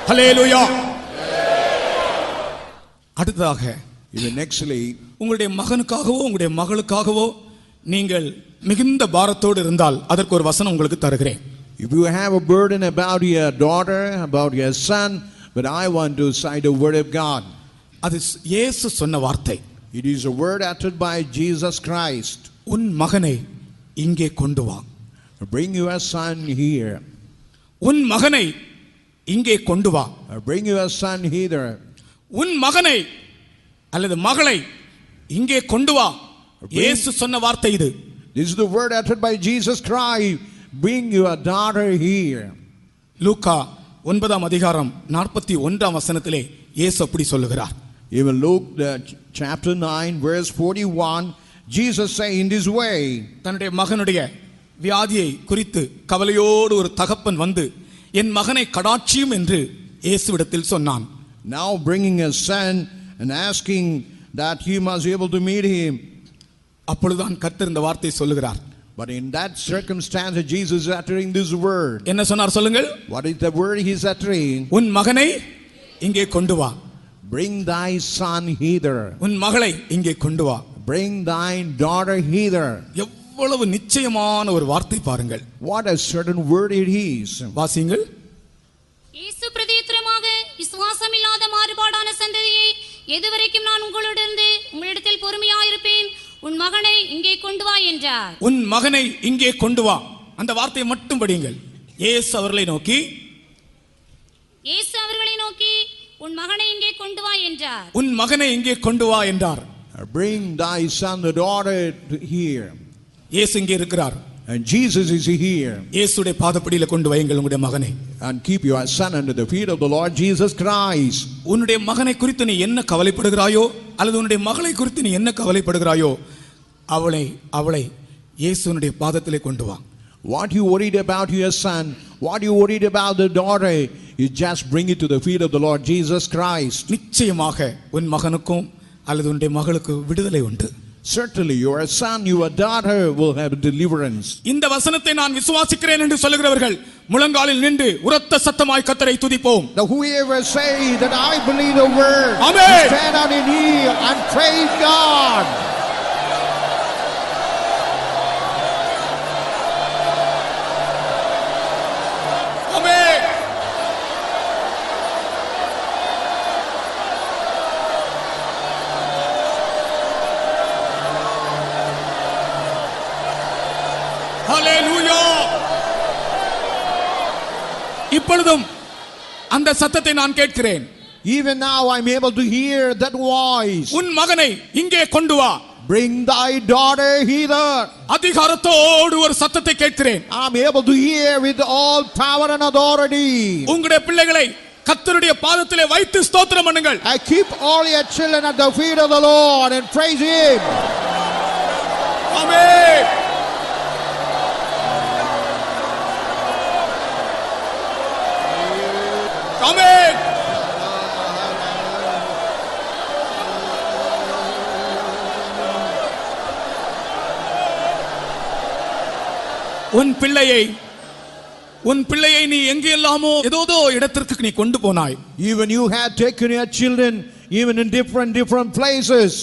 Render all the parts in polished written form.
ஹல்லேலூயா. அடுத்ததாக nextly, உங்களுடைய மகனுக்காகவோ உங்களுடைய மகளுக்காகவோ நீங்கள் மிகுந்த பாரத்தோடு இருந்தால் அதற்கு ஒரு வசனம் உங்களுக்கு தருகிறேன். if you have a burden about your daughter, about your son, but I want to cite a word of God. அது இயேசு சொன்ன வார்த்தை. It is a word uttered by Jesus Christ. உன் மகனை இங்கே கொண்டு வா. Bring your son here. உன் மகனை இங்கே கொண்டு வா. Bring your son hither. உன் மகனை அல்லது மகளை இங்கே கொண்டு வா. இயேசு சொன்ன வார்த்தை இது. This is the word uttered by Jesus Christ. Bring your daughter here. லூக்கா 9ஆம் அதிகாரம் 41ஆம் வசனத்திலே இயேசு அப்படி சொல்லுகிறார். Even Luke chapter 9 verse 41, Jesus say in this way. தன்னுடைய மகனுடைய வியாதியை குறித்து கவலையோடு ஒரு தகப்பன் வந்து என் மகனை கடாட்சியும் என்று இயேசுவிடத்தில் சொன்னான். Now bringing a son and asking that he must be able to meet him. அப்பொழுதுதான் கர்த்தர் இந்த வார்த்தை சொல்லுகிறார். But in that circumstance Jesus is uttering this word. என்ன சொன்னார் சொல்லுங்கள்? What is the word he is uttering? உன் மகனை இங்கே கொண்டு வா. Bring thy son hither. உன் மகளை இங்கே கொண்டு வா. Bring thy daughter hither. எவ்வளவு நிச்சயமான ஒரு வார்த்தை பாருங்கள். What a certain word it is. வாசிங்கள். இயேசு பிரதியுத்தரமாக விசுவாசமில்லாத மாறுபாடான சந்ததியை எதுவரைக்கும் நான் உங்களிடத்தில் பொறுமையாயிருப்பேன், உன் மகனை இங்கே கொண்டு வா என்றார். உன் மகனை இங்கே கொண்டு வா. அந்த வார்த்தையை மட்டும் படியுங்கள். இயேசு அவர்களை நோக்கி உன் மகனை இங்கே கொண்டு வா என்றார். உன் மகனை இங்கே கொண்டு வா என்றார். Bring thy son the daughter here. இயேசு இங்கே இருக்கிறார். And Jesus is here. இயேசுடைய பாதப்படியில கொண்டு வையுங்கள் உங்களுடைய மகனை. And keep your son under the feet of the Lord Jesus Christ. உன்னுடைய மகனை குறித்து நீ என்ன கவலைப்படுகிறாயோ அல்லது உன்னுடைய மகளை குறித்து நீ என்ன கவலைப்படுகிறாயோ அவளை இயேசுனுடைய பாதத்திலே கொண்டு வா. What you worried about your son, what you worried about the daughter, you just bring it to the feet of the Lord Jesus Christ. நிச்சயமாக உன் மகனுக்கும் அல்லது உன்னுடைய மகளுக்கு விடுதலை உண்டு. Certainly your son, your daughter will have deliverance. இந்த வசனத்தை நான் விசுவாசிக்கிறேன் என்று சொல்லுகிறவர்கள் முழங்காலில் நின்று உரத்த சத்தமாய் கர்த்தரை துதிப்போம். Now whoever say that I believe the word, Amen. stand on your knee and praise God. Amen. ஹல்லேலூயா. இப்பொழுதும் அந்த சத்தத்தை நான் கேட்கிறேன். Even now I'm able to hear that voice. உன் மகனை இங்கே கொண்டு வா. Bring thy daughter hither. அதிகாரத்தோடு ஒரு சத்தத்தை கேட்கிறேன். I'm able to hear with all power and authority. உங்களுடைய பிள்ளைகளை கர்த்தருடைய பாதத்திலே வைத்து ஸ்தோத்திரம் பண்ணுங்கள். I keep all your children at the feet of the Lord and praise him. ஆமென். ஆமென். உன் பிள்ளையை நீ எங்கெல்லாமோ ஏதோ இடத்திற்கு நீ கொண்டு போனாய். Even you had taken your children even in different places.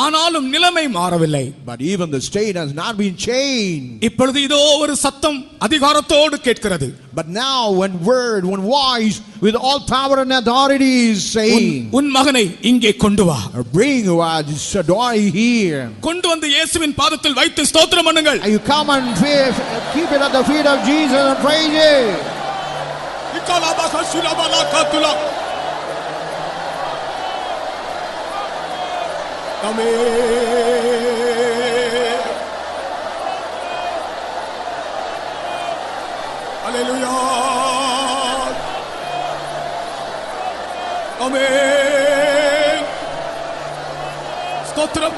ஆனாலும் நிலைமை மாறவில்லை. But even the state has not been changed. இப்பொழுது இதோ ஒரு சத்தம் அதிகாரத்தோடு கேட்கிறது. But now one voice with all power and authority is saying, உன் மகனை இங்கே கொண்டு வா. Bring your daughter here. கொண்டு வந்து இயேசுவின் பாதத்தில் வைத்து ஸ்தோத்திரம் பண்ணுங்கள். You come and keep it at the feet of Jesus and praise him. Amen. Hallelujah. Amen. Stotram.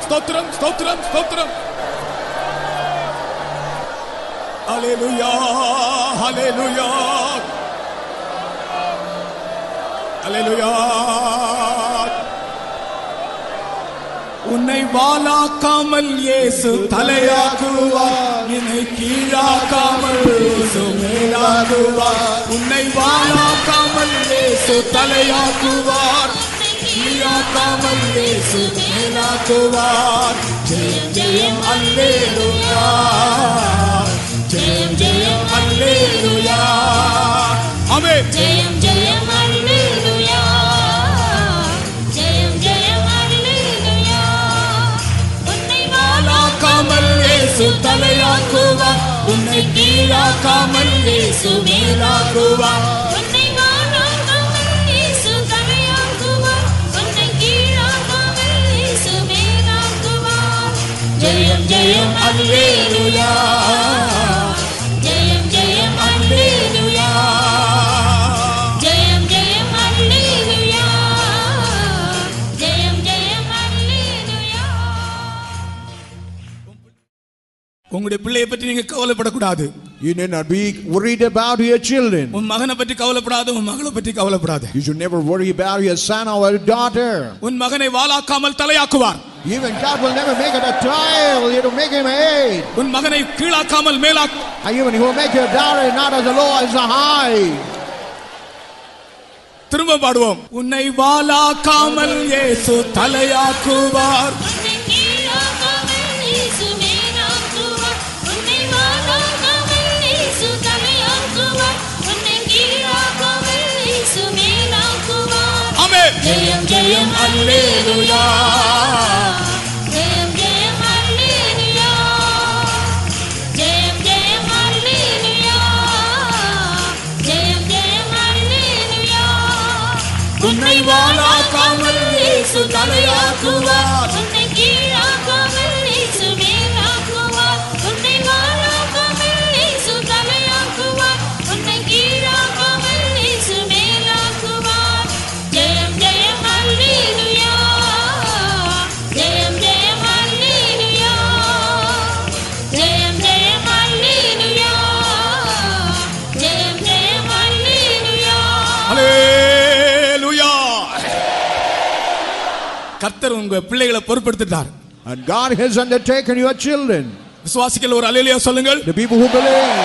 Hallelujah. உன்னை வாலாக்காமல் இயேசு தலையாக்குவார், என்னை கீழாக்காமல் இயேசு மேலாக்குவார். உன்னை வாலாக்காமல் இயேசு தலையாக்குவார், கீழாக்காமல் இயேசு மேலாக்குவார். ஜெயம் ஜெயம் அல்லேலூயா, ஜெயம் ஜெயம் அல்லேலூயா. ஆமென். ஜெயம் ஜெயம் அல்லேலூயா, ஜெயம் ஜெயம் அல்லேலூயா. உன்னை வாலாக்காமல் இயேசு தலையாக்குவார், உன்னை கீழாக்காமல் இயேசு மேலாக்குவார். உன்னை வாழாக்காமல் இயேசு தலையாக்குவார், உன்னை கீழாக்காமல் இயேசு மேலாக்குவார். ஜெயம் ஜெயம் அல்லேலூயா, ஜெயம் ஜெயம் அல்லேலூயா, ஜெயம் ஜெயம் அல்லேலூயா, ஜெயம் ஜெயம் அல்லேலூயா. உங்களுடைய பிள்ளையை பற்றி நீங்க கவலைப்படக்கூடாது. You need not be worried about your children. உன் மகனை பற்றி கவலைப்படாத, உன் மகளை பற்றி கவலைப்படாத. You should never worry about your son or your daughter. உன் மகனை வாலாக்காமல் தலையாக்குவார். Even God will never make it a tail, He will make him a head. உன் மகனை கீழாக்காமல் மேலாக்கு. And even He will make your daughter not as low as a high. திரும்ப பாடுவோம். உன்னை வாலாக்காமல் இயேசு தலையாக்குவார், உன்னை கீழாக்காமல் இயேசு மேலாக்குவார். உன்னை வாழாக்காமல் இயேசு தலையாக்குவார். உன்னை கீழாக்காமல் இயேசு மேலாக்குவார். ஆமென். ஜெயம் ஜெயம் அல்லேலூயா, ஜெயம் ஜெயம் அல்லேலூயா, ஜெயம் ஜெயம் அல்லேலூயா, ஜெயம் ஜெயம் அல்லேலூயா. உன்னை வாலாக்காமல் இயேசு தலையாக்குவார், உன்னை கீழாக்காமல் இயேசு மேலாக்குவார். உன்னை வாழாக்காமல் இயேசு தலையாக்குவார். உன்னை கீழாக்காமல் இயேசு மேலாக்குவார். ஜெயம் ஜெயம் அல்லேலூயா, ஜெயம் ஜெயம் அல்லேலூயா, ஜெயம் ஜெயம் அல்லேலூயா, ஜெயம் ஜெயம் அல்லேலூயா. அல்லேலூயா. கர்த்தர் உங்க பிள்ளைகளை பொறுப்பெடுத்துட்டார். And God has undertaken your children. விசுவாசிகள் ஒரு அல்லேலூயா சொல்லுங்கள். The people who believe.